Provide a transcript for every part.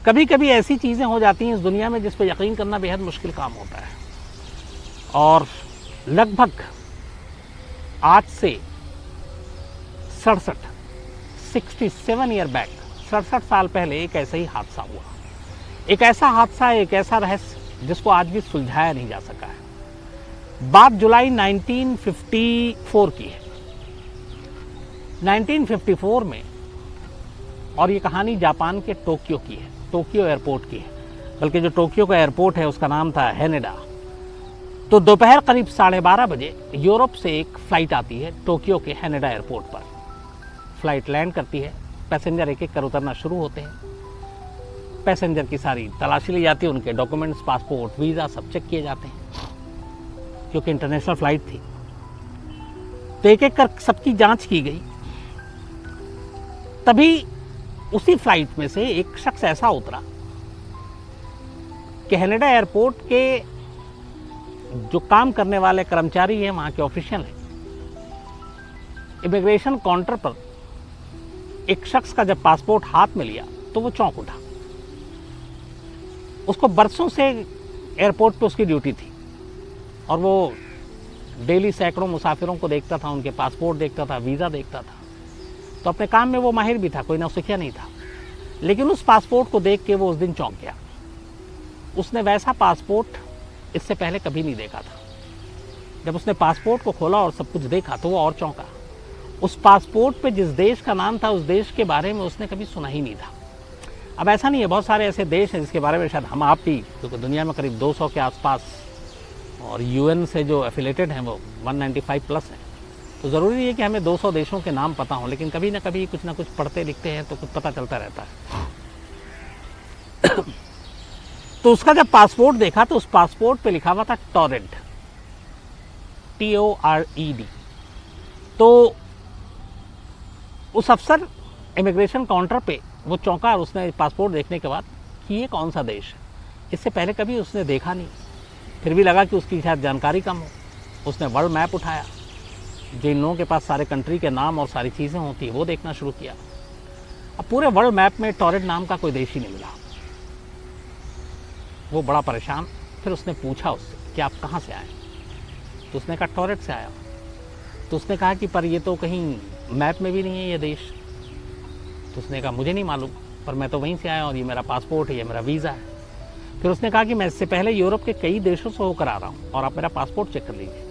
कभी कभी ऐसी चीज़ें हो जाती हैं इस दुनिया में जिस पर यकीन करना बेहद मुश्किल काम होता है। और लगभग आज से 67 ईयर बैक, 67 साल पहले एक ऐसा ही हादसा हुआ। एक ऐसा हादसा, एक ऐसा रहस्य जिसको आज भी सुलझाया नहीं जा सका है। बात जुलाई 1954 की है। 1954 में, और ये कहानी जापान के टोक्यो की है, टोक्यो एयरपोर्ट की है। बल्कि जो टोक्यो का एयरपोर्ट है उसका नाम था हैनेडा। तो दोपहर करीब 12:30 बजे यूरोप से एक फ़्लाइट आती है टोक्यो के हैनेडा एयरपोर्ट पर। फ़्लाइट लैंड करती है, पैसेंजर एक एक कर उतरना शुरू होते हैं। पैसेंजर की सारी तलाशी ली जाती है, उनके डॉक्यूमेंट्स, पासपोर्ट, वीज़ा सब चेक किए जाते हैं क्योंकि इंटरनेशनल फ़्लाइट थी। तो एक एक कर सबकी जांच की गई। तभी उसी फ्लाइट में से एक शख्स ऐसा उतरा कि हैनेडा एयरपोर्ट के जो काम करने वाले कर्मचारी हैं, वहाँ के ऑफिशियल हैं, इमिग्रेशन काउंटर पर एक शख्स का जब पासपोर्ट हाथ में लिया तो वो चौंक उठा। उसको बरसों से एयरपोर्ट पे उसकी ड्यूटी थी और वो डेली सैकड़ों मुसाफिरों को देखता था, उनके पासपोर्ट देखता था, वीज़ा देखता था। तो अपने काम में वो माहिर भी था, कोई नौसिखिया नहीं था। लेकिन उस पासपोर्ट को देख के वो उस दिन चौंक गया। उसने वैसा पासपोर्ट इससे पहले कभी नहीं देखा था। जब उसने पासपोर्ट को खोला और सब कुछ देखा तो वो और चौंका। उस पासपोर्ट पे जिस देश का नाम था, उस देश के बारे में उसने कभी सुना ही नहीं था। अब ऐसा नहीं है, बहुत सारे ऐसे देश हैं जिसके बारे में शायद हम आप भी, क्योंकि दुनिया में करीब 200 के आसपास, और यूएन से जो एफिलेटेड हैं वो 195 प्लस हैं। तो ज़रूरी नहीं है कि हमें 200 देशों के नाम पता हों, लेकिन कभी ना कभी कुछ ना कुछ पढ़ते लिखते हैं तो कुछ पता चलता रहता है। तो उसका जब पासपोर्ट देखा तो उस पासपोर्ट पे लिखा हुआ था टॉरेड, TORED। तो उस अफसर इमिग्रेशन काउंटर पे वो चौंका और उसने पासपोर्ट देखने के बाद कि ये कौन सा देश है, इससे पहले कभी उसने देखा नहीं। फिर भी लगा कि उसकी शायद जानकारी कम हो। उसने वर्ल्ड मैप उठाया, जिन लोगों के पास सारे कंट्री के नाम और सारी चीज़ें होती है वो देखना शुरू किया। अब पूरे वर्ल्ड मैप में टॉरेड नाम का कोई देश ही नहीं मिला। वो बड़ा परेशान। फिर उसने पूछा उससे कि आप कहाँ से आए? तो उसने कहा टॉरेड से आया। तो उसने कहा कि पर ये तो कहीं मैप में भी नहीं है ये देश। तो उसने कहा मुझे नहीं मालूम, पर मैं तो वहीं से आया और ये मेरा पासपोर्ट है, ये मेरा वीज़ा है। फिर उसने कहा कि मैं इससे पहले यूरोप के कई देशों से होकर आ रहा हूँ और आप मेरा पासपोर्ट चेक कर लीजिए।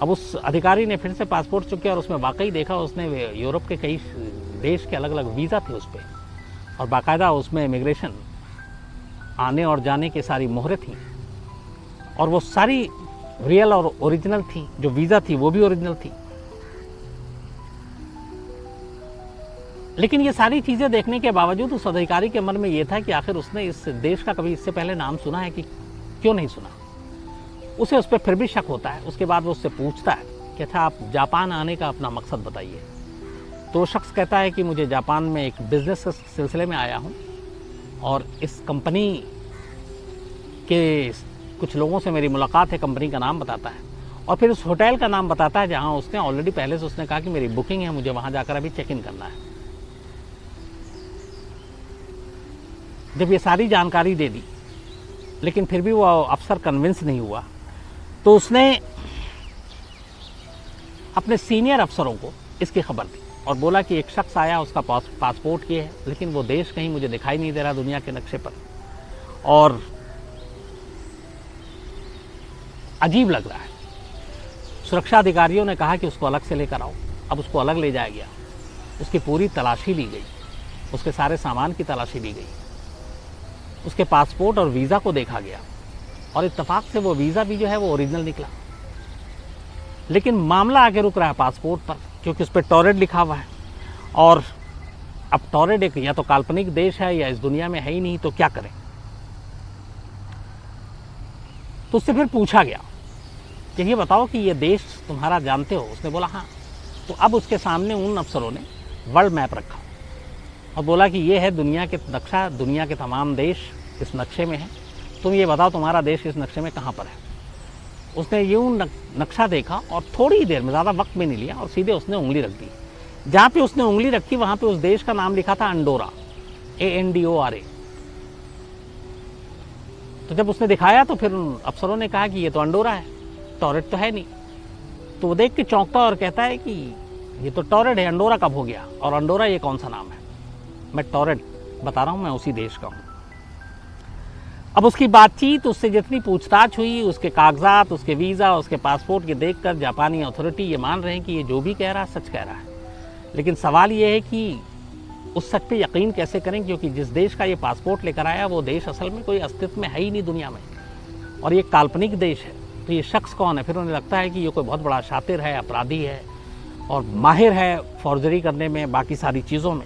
अब उस अधिकारी ने फिर से पासपोर्ट चेक किया और उसमें वाकई देखा, उसने यूरोप के कई देश के अलग अलग वीज़ा थे उस पर, और बाकायदा उसमें इमिग्रेशन आने और जाने की सारी मोहरें थी, और वो सारी रियल और ओरिजिनल थी। जो वीज़ा थी वो भी ओरिजिनल थी। लेकिन ये सारी चीज़ें देखने के बावजूद उस अधिकारी के मन में ये था कि आखिर उसने इस देश का कभी इससे पहले नाम सुना है कि क्यों नहीं सुना। उसे उस पर फिर भी शक होता है। उसके बाद वो उससे पूछता है कि अच्छा आप जापान आने का अपना मकसद बताइए। तो वो शख्स कहता है कि मुझे जापान में एक बिज़नेस के सिलसिले में आया हूँ और इस कंपनी के कुछ लोगों से मेरी मुलाकात है। कंपनी का नाम बताता है और फिर उस होटल का नाम बताता है जहाँ उसने ऑलरेडी पहले से उसने कहा कि मेरी बुकिंग है, मुझे वहाँ जाकर अभी चेक इन करना है। जब ये सारी जानकारी दे दी लेकिन फिर भी वो अफसर कन्विंस नहीं हुआ, तो उसने अपने सीनियर अफसरों को इसकी खबर दी और बोला कि एक शख्स आया, उसका पासपोर्ट ये है, लेकिन वो देश कहीं मुझे दिखाई नहीं दे रहा दुनिया के नक्शे पर, और अजीब लग रहा है। सुरक्षा अधिकारियों ने कहा कि उसको अलग से लेकर आओ। अब उसको अलग ले जाया गया, उसकी पूरी तलाशी ली गई, उसके सारे सामान की तलाशी ली गई, उसके पासपोर्ट और वीज़ा को देखा गया और इत्तेफाक से वो वीज़ा भी जो है वो ओरिजिनल निकला। लेकिन मामला आगे रुक रहा है पासपोर्ट पर, क्योंकि उस पर टॉरेड लिखा हुआ है। और अब टॉरेड एक या तो काल्पनिक देश है या इस दुनिया में है ही नहीं, तो क्या करें। तो उससे फिर पूछा गया कि ये बताओ कि ये देश तुम्हारा जानते हो? उसने बोला हाँ। तो अब उसके सामने उन अफसरों ने वर्ल्ड मैप रखा और बोला कि ये है दुनिया के नक्शा, दुनिया के तमाम देश इस नक्शे में हैं, तुम ये बताओ तुम्हारा देश इस नक्शे में कहाँ पर है। उसने यूँ नक्शा देखा और थोड़ी देर में, ज़्यादा वक्त में नहीं लिया, और सीधे उसने उंगली रख दी। जहाँ पे उसने उंगली रखी वहाँ पे उस देश का नाम लिखा था अंडोरा, ANDORA। तो जब उसने दिखाया तो फिर उन अफसरों ने कहा कि ये तो अंडोरा है, टॉरेट तो है नहीं। तो वो देख के चौंकता और कहता है कि ये तो टॉरेट है, अंडोरा कब हो गया, और अंडोरा ये कौन सा नाम है? मैं टॉरेट बता रहा हूँ, मैं उसी देश का हूँ। अब उसकी बातचीत, उससे जितनी पूछताछ हुई, उसके कागजात, उसके वीज़ा, उसके पासपोर्ट के देखकर जापानी अथॉरिटी ये मान रहे हैं कि ये जो भी कह रहा है सच कह रहा है। लेकिन सवाल ये है कि उस सच पे यकीन कैसे करें, क्योंकि जिस देश का ये पासपोर्ट लेकर आया वो देश असल में कोई अस्तित्व में है ही नहीं दुनिया में, और ये काल्पनिक देश है। तो ये शख्स कौन है? फिर उन्हें लगता है कि ये कोई बहुत बड़ा शातिर है, अपराधी है और माहिर है फौर्जरी करने में, बाकी सारी चीज़ों में।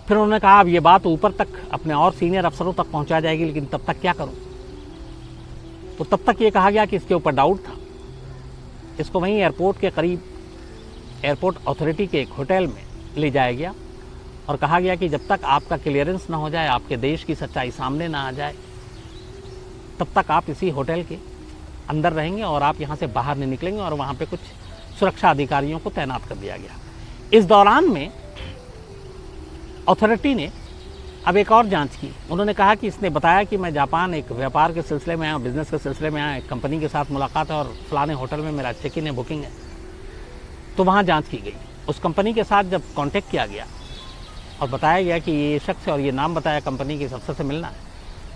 फिर उन्होंने कहा अब ये बात ऊपर तक अपने और सीनियर अफसरों तक पहुंचा जाएगी, लेकिन तब तक क्या करूं? तो तब तक ये कहा गया कि इसके ऊपर डाउट था, इसको वहीं एयरपोर्ट के करीब एयरपोर्ट अथॉरिटी के एक होटल में ले जाया गया और कहा गया कि जब तक आपका क्लियरेंस ना हो जाए, आपके देश की सच्चाई सामने ना आ जाए, तब तक आप इसी होटल के अंदर रहेंगे और आप यहाँ से बाहर नहीं निकलेंगे। और वहाँ पे कुछ सुरक्षा अधिकारियों को तैनात कर दिया गया। इस दौरान में अथॉरिटी ने अब एक और जांच की। उन्होंने कहा कि इसने बताया कि मैं जापान एक व्यापार के सिलसिले में आया, बिजनेस के सिलसिले में आया, एक कंपनी के साथ मुलाकात है और फलाने होटल में मेरा चेक इन है, बुकिंग है। तो वहाँ जांच की गई। उस कंपनी के साथ जब कांटेक्ट किया गया और बताया गया कि ये शख्स है और ये नाम बताया कंपनी के अफसर से मिलना है,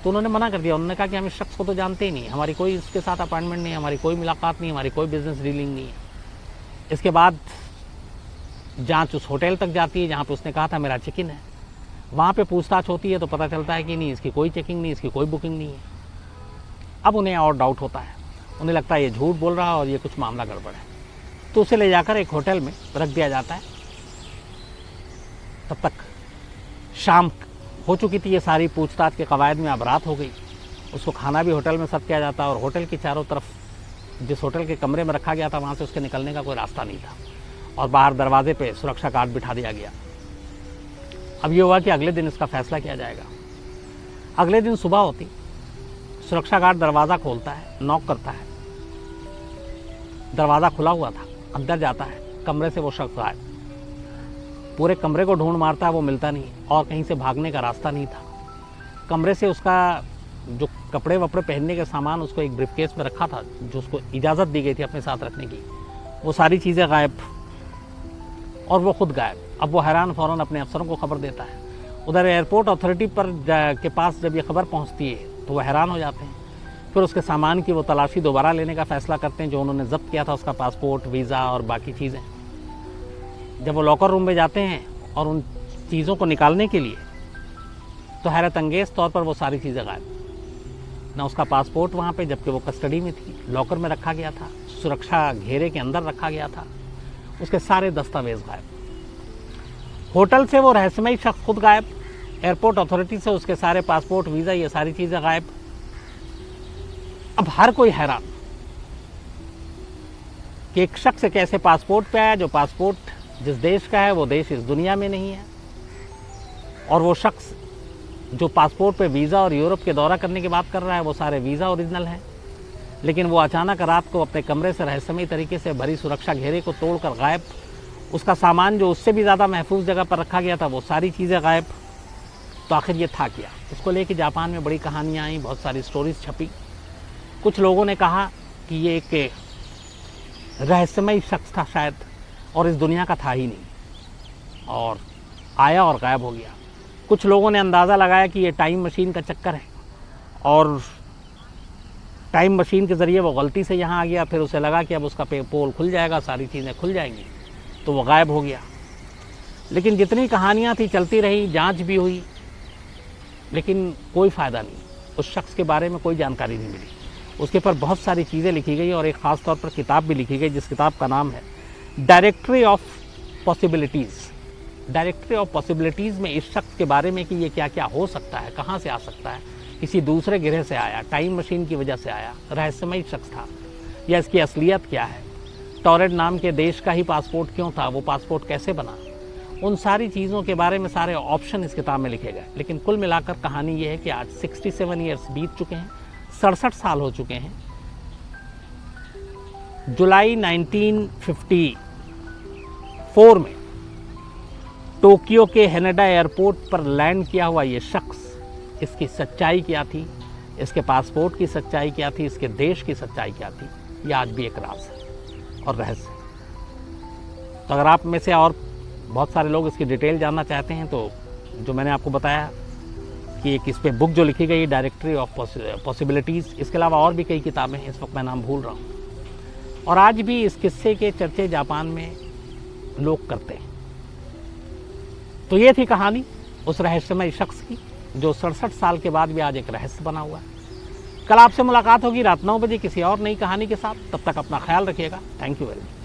तो उन्होंने मना कर दिया। उन्होंने कहा कि हम इस शख्स को तो जानते ही नहीं, हमारी कोई इसके साथ अपॉइंटमेंट नहीं है, हमारी कोई मुलाकात नहीं, हमारी कोई बिजनेस डीलिंग नहीं है। इसके बाद जांच उस होटल तक जाती है जहाँ पे उसने कहा था मेरा चेक इन है। वहाँ पे पूछताछ होती है तो पता चलता है कि नहीं, इसकी कोई चेकिंग नहीं, इसकी कोई बुकिंग नहीं है। अब उन्हें और डाउट होता है, उन्हें लगता है ये झूठ बोल रहा है और ये कुछ मामला गड़बड़ है। तो उसे ले जाकर एक होटल में रख दिया जाता है। तब तक शाम हो चुकी थी, ये सारी पूछताछ के कवायद में अब रात हो गई। उसको खाना भी होटल में सर्व किया जाता है और होटल के चारों तरफ जिस होटल के कमरे में रखा गया था वहाँ से उसके निकलने का कोई रास्ता नहीं था और बाहर दरवाजे पे सुरक्षा गार्ड बिठा दिया गया। अब ये हुआ कि अगले दिन इसका फैसला किया जाएगा। अगले दिन सुबह होती, सुरक्षा गार्ड दरवाज़ा खोलता है, नॉक करता है। दरवाज़ा खुला हुआ था, अंदर जाता है, कमरे से वो शख्स गायब। पूरे कमरे को ढूंढ मारता है, वो मिलता नहीं और कहीं से भागने का रास्ता नहीं था। कमरे से उसका जो कपड़े वपड़े पहनने के सामान उसको एक ब्रीफकेस में रखा था, जो उसको इजाज़त दी गई थी अपने साथ रखने की, वो सारी चीज़ें गायब और वो खुद गायब। अब वो हैरान फ़ौरन अपने अफसरों को खबर देता है। उधर एयरपोर्ट अथॉरिटी पर के पास जब ये खबर पहुंचती है तो वो हैरान हो जाते हैं। फिर उसके सामान की वो तलाशी दोबारा लेने का फ़ैसला करते हैं, जो उन्होंने ज़ब्त किया था, उसका पासपोर्ट, वीज़ा और बाकी चीज़ें। जब वो लॉकर रूम में जाते हैं और उन चीज़ों को निकालने के लिए, तो हैरत अंगेज़ तौर पर वो सारी चीज़ें गायब। ना उसका पासपोर्ट वहाँ पे, जबकि वो कस्टडी में थी, लॉकर में रखा गया था, सुरक्षा घेरे के अंदर रखा गया था, उसके सारे दस्तावेज गायब। होटल से वो रहस्यमयी शख्स खुद गायब, एयरपोर्ट अथॉरिटी से उसके सारे पासपोर्ट, वीज़ा, ये सारी चीज़ें गायब। अब हर कोई हैरान कि एक शख्स एक ऐसे पासपोर्ट पे आया जो पासपोर्ट जिस देश का है वो देश इस दुनिया में नहीं है, और वो शख्स जो पासपोर्ट पे वीज़ा और यूरोप के दौरा करने की बात कर रहा है वो सारे वीज़ा ओरिजिनल हैं। लेकिन वो अचानक रात को अपने कमरे से रहस्यमयी तरीके से भरी सुरक्षा घेरे को तोड़कर गायब। उसका सामान जो उससे भी ज़्यादा महफूज जगह पर रखा गया था वो सारी चीज़ें गायब। तो आखिर ये था क्या? इसको लेके जापान में बड़ी कहानियाँ आई, बहुत सारी स्टोरीज छपी। कुछ लोगों ने कहा कि ये एक रहस्यमयी शख्स था शायद, और इस दुनिया का था ही नहीं और आया और गायब हो गया। कुछ लोगों ने अंदाज़ा लगाया कि ये टाइम मशीन का चक्कर है और टाइम मशीन के ज़रिए वो गलती से यहाँ आ गया, फिर उसे लगा कि अब उसका पोल खुल जाएगा, सारी चीज़ें खुल जाएंगी, तो वो गायब हो गया। लेकिन जितनी कहानियाँ थी चलती रही, जांच भी हुई, लेकिन कोई फ़ायदा नहीं। उस शख्स के बारे में कोई जानकारी नहीं मिली। उसके ऊपर बहुत सारी चीज़ें लिखी गई और एक ख़ास तौर पर किताब भी लिखी गई, जिस किताब का नाम है directory of possibilities. Directory of possibilities में इस शख्स के बारे में कि ये क्या क्या हो सकता है, कहाँ से आ सकता है, किसी दूसरे गिरह से आया, टाइम मशीन की वजह से आया, रहस्यमयी शख्स था, या इसकी असलियत क्या है, टॉरेट नाम के देश का ही पासपोर्ट क्यों था, वो पासपोर्ट कैसे बना, उन सारी चीज़ों के बारे में सारे ऑप्शन इस किताब में लिखे गए। लेकिन कुल मिलाकर कहानी ये है कि आज 67 ईयर्स बीत चुके हैं, 67 साल हो चुके हैं। जुलाई 1954 में टोक्यो के हेनेडा एयरपोर्ट पर लैंड किया हुआ ये शख्स इसकी सच्चाई क्या थी, इसके पासपोर्ट की सच्चाई क्या थी, इसके देश की सच्चाई क्या थी, ये आज भी एक राज है और रहस्य है। तो अगर आप में से और बहुत सारे लोग इसकी डिटेल जानना चाहते हैं तो जो मैंने आपको बताया कि एक इस पर बुक जो लिखी गई डायरेक्टरी ऑफ पॉसिबिलिटीज़, इसके अलावा और भी कई किताबें हैं, इस वक्त मैं नाम भूल रहा हूँ, और आज भी इस किस्से के चर्चे जापान में लोग करते हैं। तो ये थी कहानी उस रहस्यमय शख्स की जो 67 साल के बाद भी आज एक रहस्य बना हुआ है। कल आपसे मुलाकात होगी रात 9 बजे किसी और नई कहानी के साथ। तब तक अपना ख्याल रखिएगा। Thank you very much.